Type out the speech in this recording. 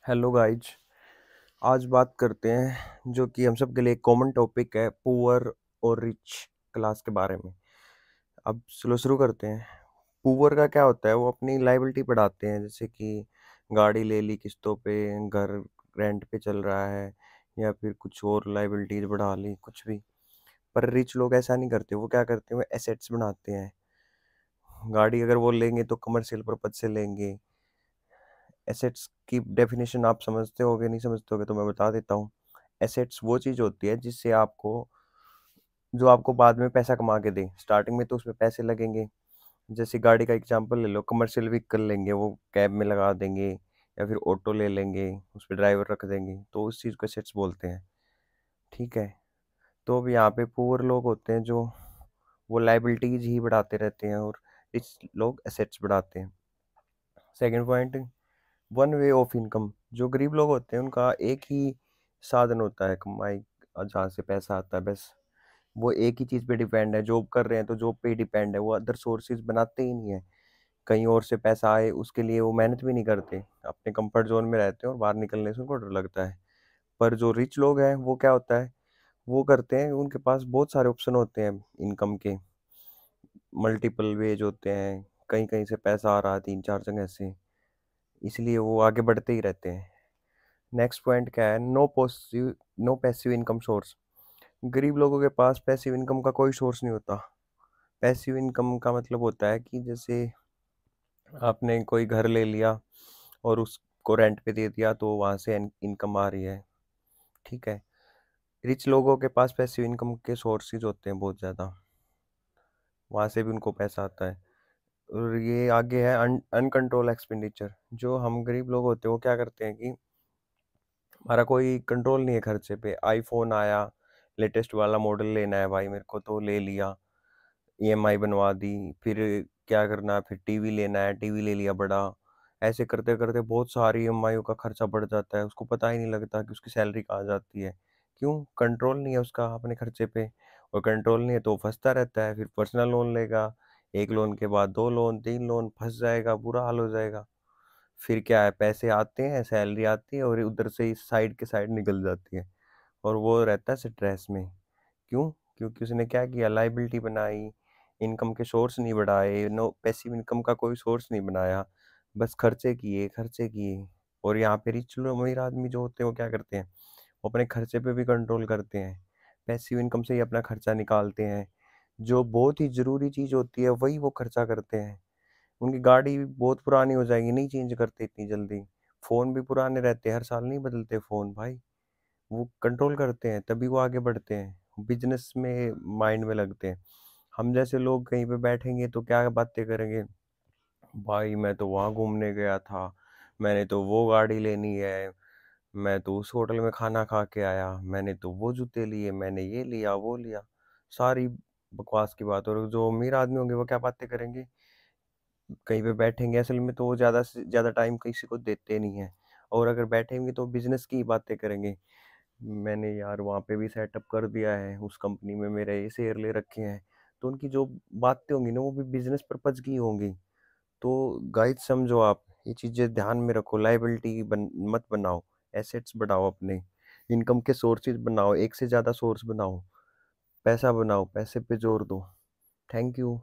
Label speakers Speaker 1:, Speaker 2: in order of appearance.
Speaker 1: Hello guys. आज बात करते हैं जो कि हम सब के लिए कॉमन टॉपिक है, पुअर और रिच क्लास के बारे में। अब चलो शुरू करते हैं। पुअर का क्या होता है, वो अपनी लाइबिलिटी बढ़ाते हैं, जैसे कि गाड़ी ले ली किस्तों पे, घर रेंट पे चल रहा है, या फिर कुछ और लाइबिलिटीज बढ़ा ली, कुछ भी। पर रिच लोग ऐसा नहीं करते, वो क्या करते हैं, वो एसेट्स बनाते हैं। गाड़ी अगर वो लेंगे तो कमर्शियल पर्पज से लेंगे। एसेट्स की डेफिनेशन आप समझते होगे, नहीं समझते होगे तो मैं बता देता हूँ। एसेट्स वो चीज़ होती है जिससे आपको, जो आपको बाद में पैसा कमा के दे। स्टार्टिंग में तो उसमें पैसे लगेंगे। जैसे गाड़ी का एग्जांपल ले लो, कमर्शियल व्हीकल लेंगे, वो कैब में लगा देंगे, या फिर ऑटो ले लेंगे, उस पर ड्राइवर रख देंगे, तो उस चीज़ को एसेट्स बोलते हैं। ठीक है। तो अब यहाँ पे पुअर लोग होते हैं जो वो लाइबिलिटीज ही बढ़ाते रहते हैं, और रिच लोग एसेट्स बढ़ाते हैं। Second point, one way of income. जो गरीब लोग होते हैं उनका एक ही साधन होता है कमाई, जहाँ से पैसा आता है, बस। वो एक ही चीज़ पे डिपेंड है, जॉब कर रहे हैं तो जॉब पे ही डिपेंड है, वो अदर सोर्सेज बनाते ही नहीं है। कहीं और से पैसा आए उसके लिए वो मेहनत भी नहीं करते, अपने कंफर्ट जोन में रहते हैं, और बाहर निकलने से उनको डर लगता है। पर जो रिच लोग हैं वो क्या होता है, वो करते हैं, उनके पास बहुत सारे ऑप्शन होते हैं इनकम के। मल्टीपल वेज होते हैं, कहीं कहीं से पैसा आ रहा है, तीन चार जगह से, इसलिए वो आगे बढ़ते ही रहते हैं। नेक्स्ट पॉइंट क्या है, नो पैसिव इनकम सोर्स। गरीब लोगों के पास पैसिव इनकम का कोई सोर्स नहीं होता। पैसिव इनकम का मतलब होता है कि जैसे आपने कोई घर ले लिया और उसको रेंट पे दे दिया, तो वहां से इनकम आ रही है। ठीक है। रिच लोगों के पास पैसिव इनकम के सोर्सेज होते हैं बहुत ज़्यादा, वहां से भी उनको पैसा आता है। और ये आगे है अनकंट्रोल एक्सपेंडिचर। जो हम गरीब लोग होते हैं वो क्या करते हैं कि हमारा कोई कंट्रोल नहीं है खर्चे पे। आईफोन आया, लेटेस्ट वाला मॉडल लेना है भाई मेरे को, तो ले लिया, ईएमआई बनवा दी। फिर क्या करना है, फिर टीवी लेना है, टीवी ले लिया बड़ा। ऐसे करते करते बहुत सारी ईएमआई का खर्चा बढ़ जाता है, उसको पता ही नहीं लगता कि उसकी सैलरी कहाँ जाती है। क्यों? कंट्रोल नहीं है उसका अपने खर्चे पे। और कंट्रोल नहीं है तो वो फंसता रहता है, फिर पर्सनल लोन लेगा, एक लोन के बाद दो लोन, तीन लोन, फंस जाएगा, बुरा हाल हो जाएगा। फिर क्या है, पैसे आते हैं, सैलरी आती है, और उधर से ही साइड के साइड निकल जाती है, और वो रहता है स्ट्रेस में। क्यों? क्योंकि उसने क्या किया, लाइबिलिटी बनाई, इनकम के सोर्स नहीं बढ़ाए, नो पैसिव इनकम का कोई सोर्स नहीं बनाया, बस खर्चे किए, खर्चे किए। और यहाँ पे रिच लोग, अमीर आदमी जो होते हैं, वो क्या करते हैं, वो अपने खर्चे पे भी कंट्रोल करते हैं, पैसिव इनकम से ही अपना खर्चा निकालते हैं। जो बहुत ही ज़रूरी चीज़ होती है वही वो खर्चा करते हैं। उनकी गाड़ी भी बहुत पुरानी हो जाएगी, नहीं चेंज करते इतनी जल्दी। फ़ोन भी पुराने रहते हैं, हर साल नहीं बदलते फ़ोन भाई। वो कंट्रोल करते हैं, तभी वो आगे बढ़ते हैं, बिजनेस में माइंड में लगते हैं। हम जैसे लोग कहीं पे बैठेंगे तो क्या बातें करेंगे, भाई मैं तो वहाँ घूमने गया था, मैंने तो वो गाड़ी लेनी है, मैं तो उस होटल में खाना खा के आया, मैंने तो वो जूते लिए, मैंने ये लिया वो लिया। सारी बकवास की बात। और जो अमीर आदमी होंगे वो क्या बातें करेंगे, कहीं पे बैठेंगे, असल में तो वो ज़्यादा से ज़्यादा टाइम किसी को देते नहीं है, और अगर बैठेंगे तो बिजनेस की ही बातें करेंगे। मैंने यार वहाँ पे भी सेटअप कर दिया है, उस कंपनी में मेरे ये शेयर ले रखे हैं। तो उनकी जो बातें होंगी ना, वो भी बिजनेस पर्पज की होंगी। तो गाइड समझो आप, ये चीज़ें ध्यान में रखो, लाइबिलिटी मत बनाओ, एसेट्स बढ़ाओ, अपने इनकम के सोर्सेज बनाओ, एक से ज़्यादा सोर्स बनाओ, पैसा बनाओ, पैसे पे जोर दो। Thank you.